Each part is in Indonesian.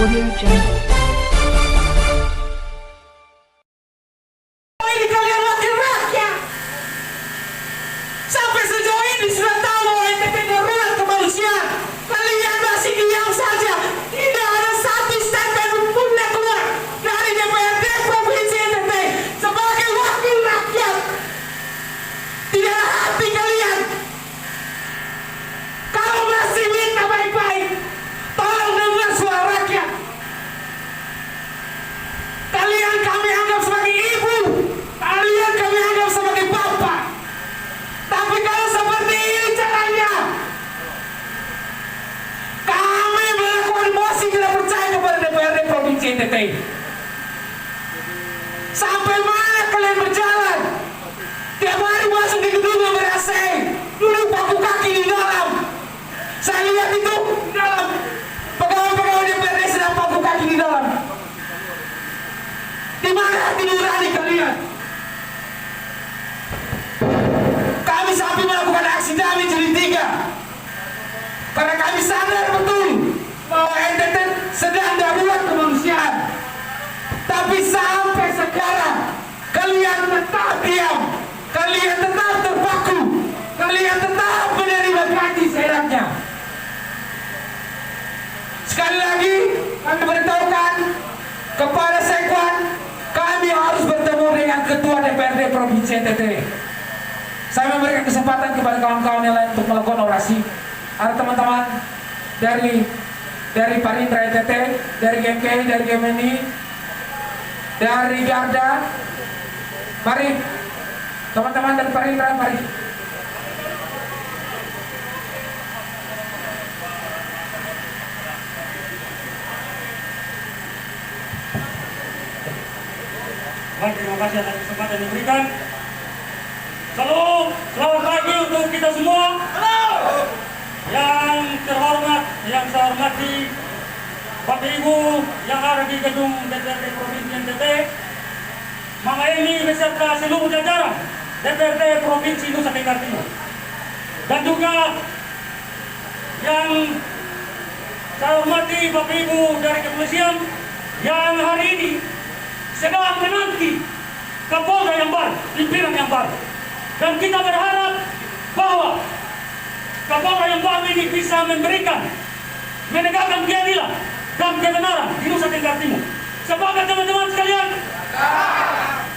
Audio Jungle. Ini kalian wakil rakyat. Sampai sejauh ini sudah tahu bahwa NTT darurat kemanusiaan. Kalian masih diam saja. Tidak ada satu statement pun yang keluar dari DPRD Provinsi NTT sebagai wakil rakyat. Tidak ada hati kalian. Kalau masih minta baik-baik, tolong dengar suara rakyat. Kalian kami anggap sebagai ibu, kalian kami anggap sebagai bapak. Tapi kalau seperti ini caranya, kami melakukan mosi tidak percaya kepada DPRD Provinsi NTT. Sampai mana kalian berjalan? Tiap hari masuk di gedung yang ber-AC, duduk paku kaki di dalam. Saya lihat itu di dalam pegawai-pegawai DPRD sedang paku kaki di dalam. Di mana hati nurani kalian? Kami sampai melakukan aksi damai jilid 3 karena kami sadar betul bahwa NTT sedang darurat kemanusiaan. Tapi sampai sekarang kalian tetap diam, kalian tetap terpaku, kalian tetap menerima gaji seenaknya. Sekali lagi kami beritahukan kepada Sekwan, kami harus bertemu dengan Ketua DPRD Provinsi NTT. Saya memberikan kesempatan kepada kawan-kawan yang lain untuk melakukan orasi. Ada teman-teman dari Parindra NTT, dari GMKI, dari GMNI, dari Garda. Mari, teman-teman dari Parindra, mari. Baik, terima kasih atas kesempatan yang diberikan. Selamat pagi untuk kita semua. Yang terhormat, yang saya hormati Bapak Ibu yang ada di gedung DPRD Provinsi NTT, Mama Emi beserta seluruh jajaran DPRD Provinsi Nusa Tenggara Timur, dan juga yang saya hormati Bapak Ibu dari kepolisian yang hari ini sedang menanti Kapolda yang baru, pimpinan yang baru. Dan kita berharap bahwa Kapolda yang baru ini bisa menegakkan keadilan dan kebenaran di Nusa Tenggara Timur. Sepakat teman-teman sekalian?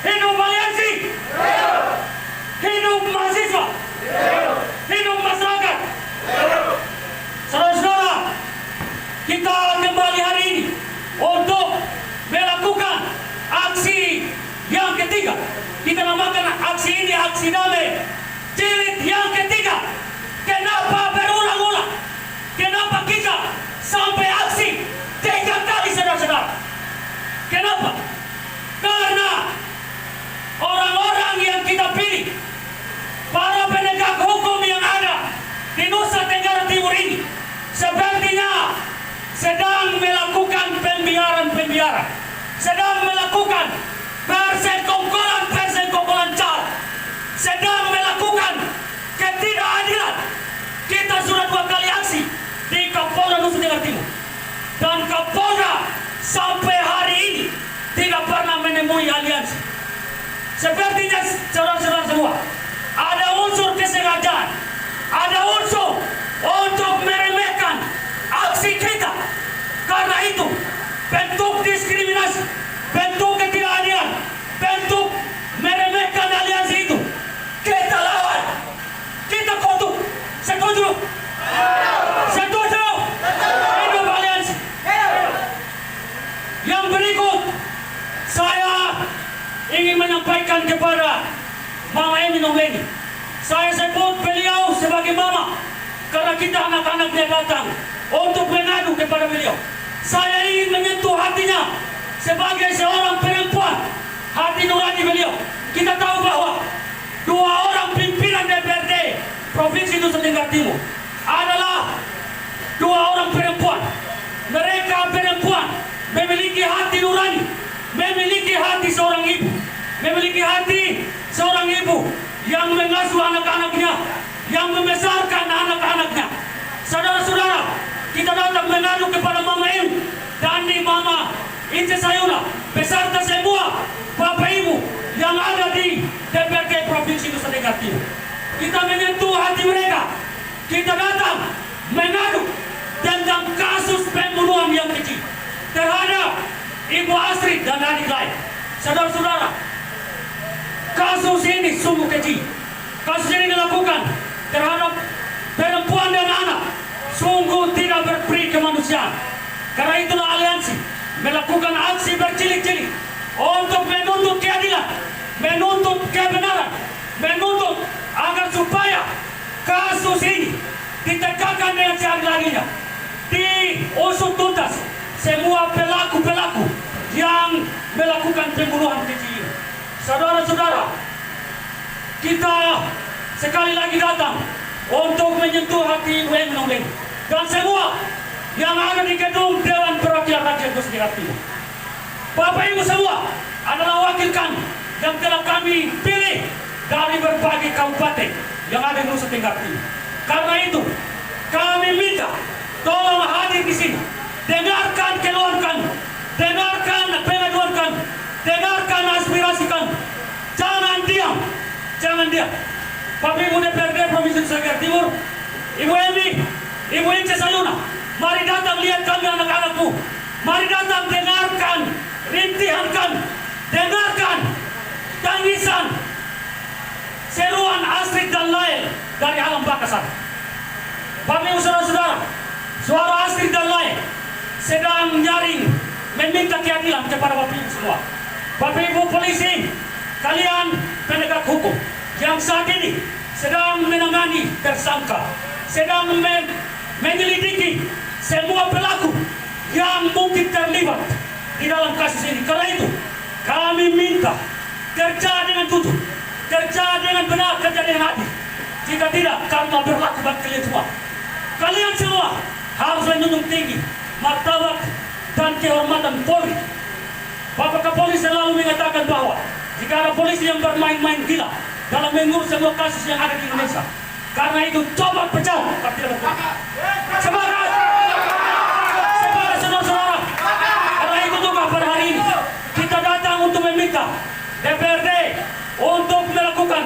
Hidup aliansi! Hidup mahasiswa! Hidup masyarakat! Saudara-saudara, kita kembali hari ini untuk melakukan aksi yang ketiga. Kita namakan aksi ini aksi damai jilid yang ketiga. Kenapa berulang-ulang? Kenapa kita sampai aksi 3 kali, saudara-saudara? Kenapa? Karena orang-orang yang kita pilih, para penegak hukum yang ada di Nusa Tenggara Timur ini, sepertinya sedang melakukan pembiaran, sedang melakukan persekongkolan cara, sedang melakukan ketidakadilan. Kita sudah 2 kali aksi di Kapolda Nusa Tenggara Timur, dan Kapolda sampai hari ini tidak pernah menemui aliansi. Sepertinya saudara-saudara semua, ada unsur kesengajaan, ada unsur untuk meremehkan aksi kita. Karena itu bentuk diskriminasi, bentuk ketidakadilan, bentuk meremehkan aliansi itu kita lawan, kita kutuk. Setuju? Setuju? Hidup aliansi. Yang berikut saya ingin menyampaikan kepada Mama Emi Nomeni. Saya sebut beliau sebagai mama karena kita anak-anaknya datang untuk mengadu kepada beliau. Saya ingin menyentuh hatinya sebagai seorang perempuan, hati nurani beliau. Kita tahu bahwa 2 orang pimpinan DPRD Provinsi Nusa Tenggara Timur adalah 2 orang perempuan. Mereka perempuan memiliki hati nurani, memiliki hati seorang ibu, memiliki hati seorang ibu yang mengasuh anak-anaknya, yang membesarkan anak-anaknya. Saudara-saudara, kita datang mengadu kepada Mama Emi, dan di Ince Sayuna beserta semua Bapak Ibu yang ada di DPRD Provinsi Nusa Tenggara Timur. Kita menyentuh hati mereka. Kita datang mengadu tentang kasus pembunuhan yang keji terhadap Ibu Astrid dan adik lain. Saudara-saudara, kasus ini sungguh keji. Kasus ini dilakukan terhadap perempuan dan anak. Sungguh tidak berperi kemanusiaan. Karena itulah aliansi melakukan aksi berjilid-jilid untuk menuntut keadilan, menuntut kebenaran, menuntut agar supaya kasus ini ditegakkan dengan seadil-adilnya, diusut tuntas semua pelaku-pelaku yang melakukan pembunuhan keji ini. Saudara-saudara, kita sekali lagi datang untuk menyentuh hati Ibu Emi Nongleng dan semua yang ada di gedung Dewan Perwakilan Rakyat Nusa Tenggara Timur. Bapak Ibu semua adalah wakil kami yang telah kami pilih dari berbagai kabupaten yang ada di Nusa Tenggara Timur. Karena itu, kami minta tolong hadir di sini, dengarkan keluhan kami, dengarkan pengaduan kami, dengarkan aspirasi kami. Jangan diam, jangan diam. Bapak Ibu DPRD Provinsi Nusa Tenggara Timur, Ibu Emi, Ibu Ince Sayuna, mari datang lihat kami anak-anakmu. Mari datang dengarkan rintihan kami, dengarkan tangisan, seruan Astrid dan Lael dari alam baka sana. Bapak Ibu saudara-saudara, suara Astrid dan Lael sedang nyaring meminta keadilan kepada Bapak Ibu semua. Bapak Ibu polisi, kalian penegak hukum yang saat ini sedang menangani tersangka, sedang menyelidiki semua pelaku yang mungkin terlibat di dalam kasus ini. Karena itu, kami minta kerja dengan jujur, kerja dengan benar, kerja dengan adil. Jika tidak, karena berlaku bagi kalian semua. Kalian semua harus menjunjung tinggi martabat dan kehormatan Polri. Bapak Kapolri selalu mengatakan bahwa jika ada polisi yang bermain-main gila dalam mengurus semua kasus yang ada di Indonesia, karena itu coba pecah partai Demokrat. Semangat! Semangat saudara-saudara! Karena itu juga pada hari ini kita datang untuk meminta DPRD untuk melakukan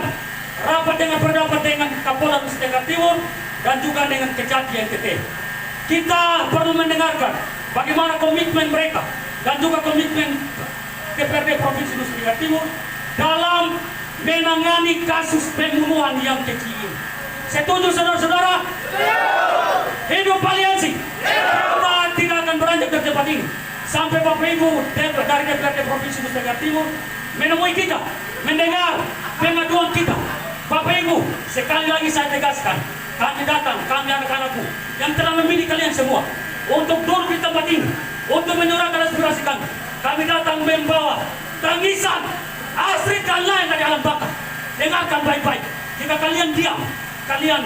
rapat dengan berdapat dengan Kapolda Nusa Tenggara Timur dan juga dengan Kejati NTT. Kita perlu mendengarkan bagaimana komitmen mereka dan juga komitmen DPRD Provinsi Nusa Tenggara Timur dalam menangani kasus pembunuhan yang kecil ini. Setuju saudara-saudara? Hidup aliansi. Kita tidak akan beranjak dari tempat ini sampai Bapak Ibu dari DPRD Provinsi Nusa Tenggara Timur menemui kita, mendengar pengaduan kita. Bapak Ibu, sekali lagi saya tegaskan, kami datang, kami anak-anakku yang telah memilih kalian semua untuk duduk di tempat ini, untuk menyuarakan aspirasi kami. Kami datang membawa tangisan Astrid dan lain dari alam baka. Dengarkan baik-baik. Jika kalian diam, kalian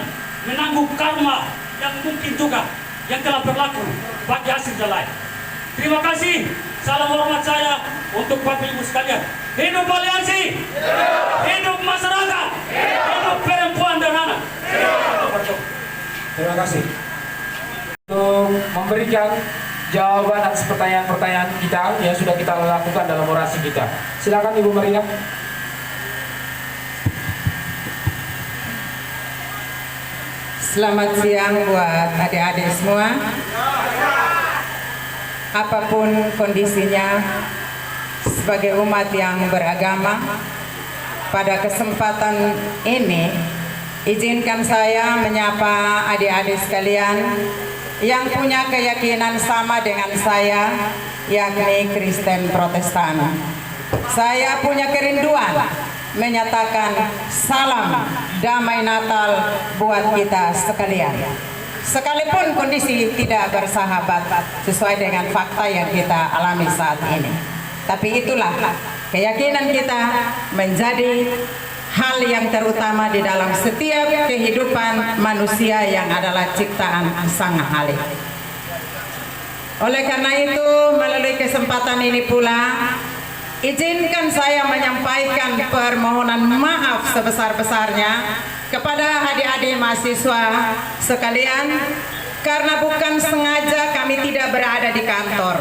menanggung karma yang mungkin juga yang telah berlaku bagi Astrid dan lain. Terima kasih. Salam hormat saya untuk Bapak Ibu sekalian. Hidup aliansi, hidup masyarakat, hidup perempuan dan anak. Terima kasih. Untuk memberikan jawaban atas pertanyaan-pertanyaan kita yang sudah kita lakukan dalam orasi kita. Silakan Ibu Maria. Selamat siang buat adik-adik semua. Apapun kondisinya, sebagai umat yang beragama, pada kesempatan ini izinkan saya menyapa adik-adik sekalian yang punya keyakinan sama dengan saya, yakni Kristen Protestan. Saya punya kerinduan menyatakan salam damai Natal buat kita sekalian. Sekalipun kondisi tidak bersahabat sesuai dengan fakta yang kita alami saat ini. Tapi itulah keyakinan kita menjadi hal yang terutama di dalam setiap kehidupan manusia yang adalah ciptaan Sang Halik. Oleh karena itu, melalui kesempatan ini pula, izinkan saya menyampaikan permohonan maaf sebesar-besarnya kepada adik-adik mahasiswa sekalian, karena bukan sengaja kami tidak berada di kantor.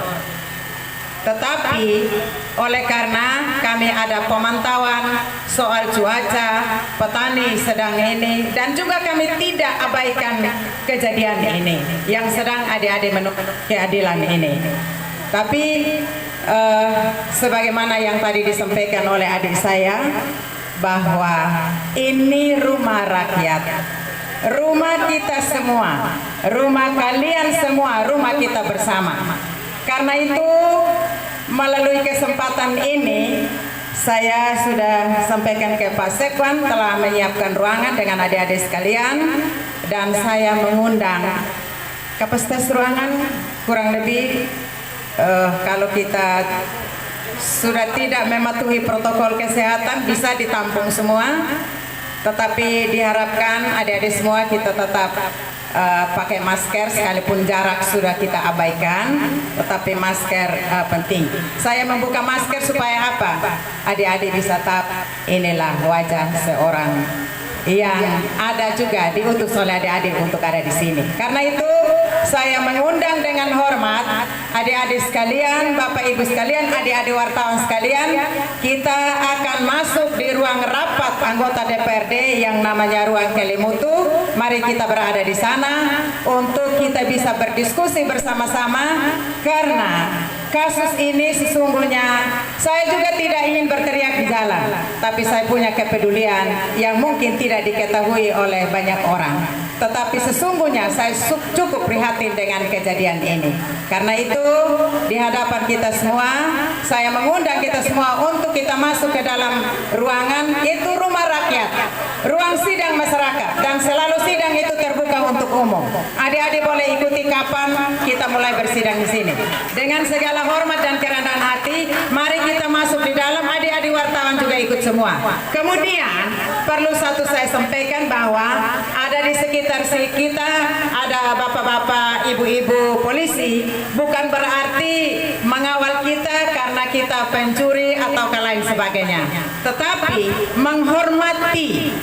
Tetapi oleh karena kami ada pemantauan soal cuaca, petani sedang ini, dan juga kami tidak abaikan kejadian ini yang sedang adik-adik menuntut keadilan ini. Tapi sebagaimana yang tadi disampaikan oleh adik saya, bahwa ini rumah rakyat, rumah kita semua, rumah kalian semua, rumah kita bersama. Karena itu melalui kesempatan ini saya sudah sampaikan ke Pak Sekwan telah menyiapkan ruangan dengan adik-adik sekalian, dan saya mengundang kapasitas ruangan kurang lebih kalau kita sudah tidak mematuhi protokol kesehatan bisa ditampung semua, tetapi diharapkan adik-adik semua kita tetap pakai masker, sekalipun jarak sudah kita abaikan, tetapi masker penting. Saya membuka masker supaya apa? Adik-adik bisa tatap inilah wajah seorang yang ada juga diutus oleh adik-adik untuk ada di sini. Karena itu saya mengundang dengan hormat adik-adik sekalian, Bapak Ibu sekalian, adik-adik wartawan sekalian, kita akan masuk di ruang rapat anggota DPRD yang namanya ruang Kelimutu. Mari kita berada di sana untuk kita bisa berdiskusi bersama-sama, karena kasus ini sesungguhnya saya juga tidak ingin berteriak di jalan, tapi saya punya kepedulian yang mungkin tidak diketahui oleh banyak orang. Tetapi sesungguhnya saya cukup prihatin dengan kejadian ini. Karena itu di hadapan kita semua, saya mengundang kita semua untuk kita masuk ke dalam ruangan itu rumah rakyat, ruang sidang masyarakat, dan selalu sidang itu terbuka untuk umum. Adik-adik boleh ikuti kapan kita mulai bersidang di sini. Dengan segala hormat dan kerendahan hati, mari kita masuk di dalam. Adik-adik wartawan juga ikut semua. Kemudian perlu satu saya sampaikan bahwa ada di sekitar kita ada bapak-bapak, ibu-ibu polisi, bukan berarti mengawal kita karena kita pencuri atau lain sebagainya, tetapi menghormati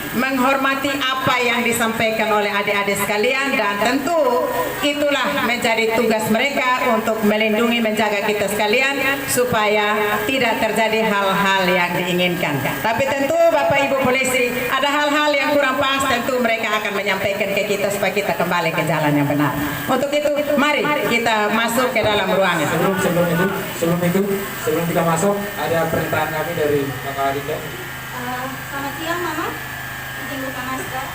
apa yang disampaikan oleh adik-adik sekalian, dan tentu itulah menjadi tugas mereka untuk melindungi, menjaga kita sekalian supaya tidak terjadi hal-hal yang diinginkan. Tapi tentu Bapak Ibu polisi, ada hal-hal yang kurang pas, tentu mereka akan menyampaikan ke kita supaya kita kembali ke jalan yang benar. Untuk itu mari kita masuk ke dalam ruangan. Sebelum kita masuk, ada pernyataan kami dari Kakak Adinda. Selamat siang Mama, izin buka masker.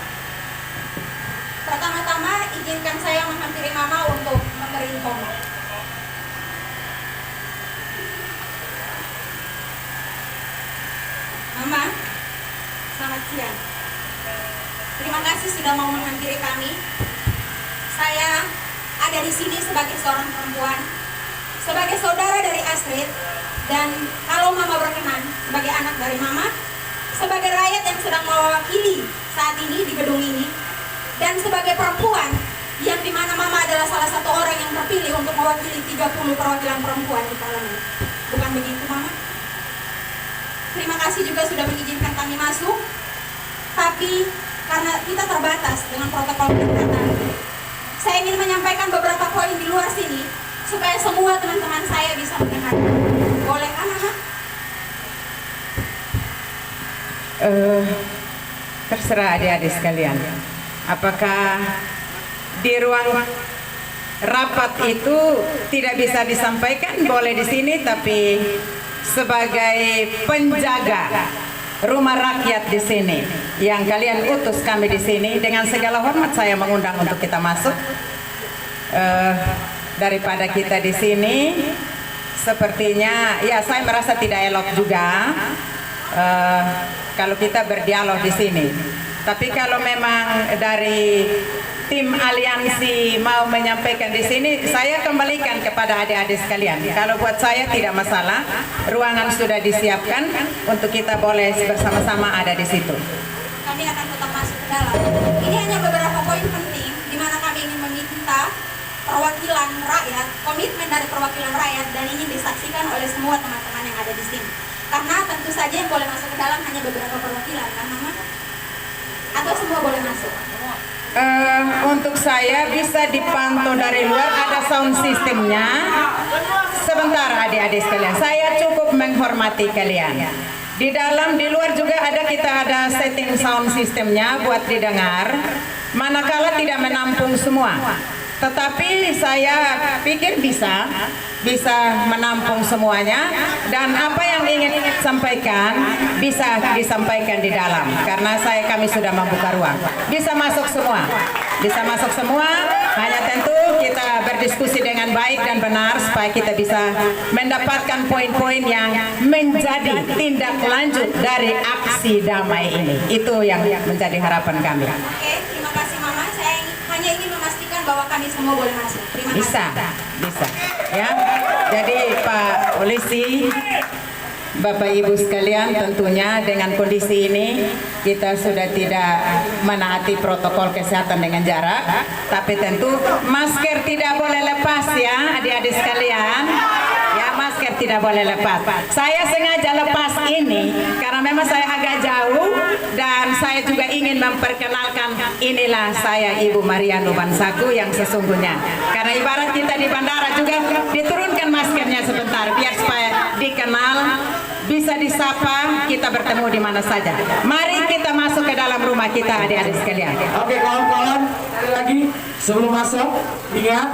Pertama-tama izinkan saya menghampiri Mama untuk memberi hormat. Mama, selamat siang. Terima kasih sudah mau menghampiri kami. Saya ada di sini sebagai seorang perempuan, sebagai saudara dari Astrid, dan kalau Mama berkenan sebagai anak dari Mama, sebagai rakyat yang sedang mewakili saat ini di gedung ini, dan sebagai perempuan yang dimana Mama adalah salah satu orang yang terpilih untuk mewakili 30 perwakilan perempuan di parlemen. Bukan begitu Mama? Terima kasih juga sudah mengizinkan kami masuk, tapi karena kita terbatas dengan protokol kesehatan, saya ingin menyampaikan beberapa poin di luar sini supaya semua teman-teman saya bisa mendengar. Boleh kan Mama? Terserah adik-adik sekalian, apakah di ruang rapat itu tidak bisa disampaikan? Boleh di sini, tapi sebagai penjaga rumah rakyat di sini yang kalian utus kami di sini, dengan segala hormat saya mengundang untuk kita masuk. Daripada kita di sini, sepertinya ya saya merasa tidak elok juga kalau kita berdialog di sini. Tapi kalau memang dari tim aliansi mau menyampaikan di sini, saya kembalikan kepada adik-adik sekalian. Kalau buat saya tidak masalah, ruangan sudah disiapkan untuk kita boleh bersama-sama ada di situ. Kami akan tetap masuk ke dalam. Ini hanya beberapa poin penting di mana kami ingin meminta perwakilan rakyat, komitmen dari perwakilan rakyat, dan ingin disaksikan oleh semua teman-teman yang ada di sini. Karena tentu saja yang boleh masuk ke dalam hanya beberapa perwakilan, kan Mama? Atau semua boleh masuk? Untuk saya bisa dipantau dari luar, ada sound sistemnya. Sebentar adik-adik sekalian, saya cukup menghormati kalian. Di dalam, di luar juga kita ada setting sound sistemnya buat didengar. Manakala tidak menampung semua, tetapi saya pikir bisa menampung semuanya, dan apa yang ingin sampaikan bisa disampaikan di dalam karena kami sudah membuka ruang. Bisa masuk semua, hanya tentu kita berdiskusi dengan baik dan benar supaya kita bisa mendapatkan poin-poin yang menjadi tindak lanjut dari aksi damai ini. Itu yang menjadi harapan kami. Oke, terima kasih Mama. Saya hanya ingin memastikan bahwa kami semua boleh masuk. Terima kasih. Bisa. Ya. Jadi Pak Polisi, Bapak Ibu sekalian, tentunya dengan kondisi ini kita sudah tidak menaati protokol kesehatan dengan jarak, tapi tentu masker tidak boleh lepas ya adik-adik sekalian. Ya, masker tidak boleh lepas. Saya sengaja lepas ini karena memang saya agak jauh dan saya juga ingin memperkenalkan, inilah saya Ibu Maria Nubansaku yang sesungguhnya. Karena ibarat kita di bandara juga diturunkan maskernya sebentar biar supaya dikenal, bisa disapa, kita bertemu di mana saja. Mari kita masuk ke dalam rumah kita adik-adik sekalian. Oke, kawan-kawan, sekali lagi sebelum masuk, ingat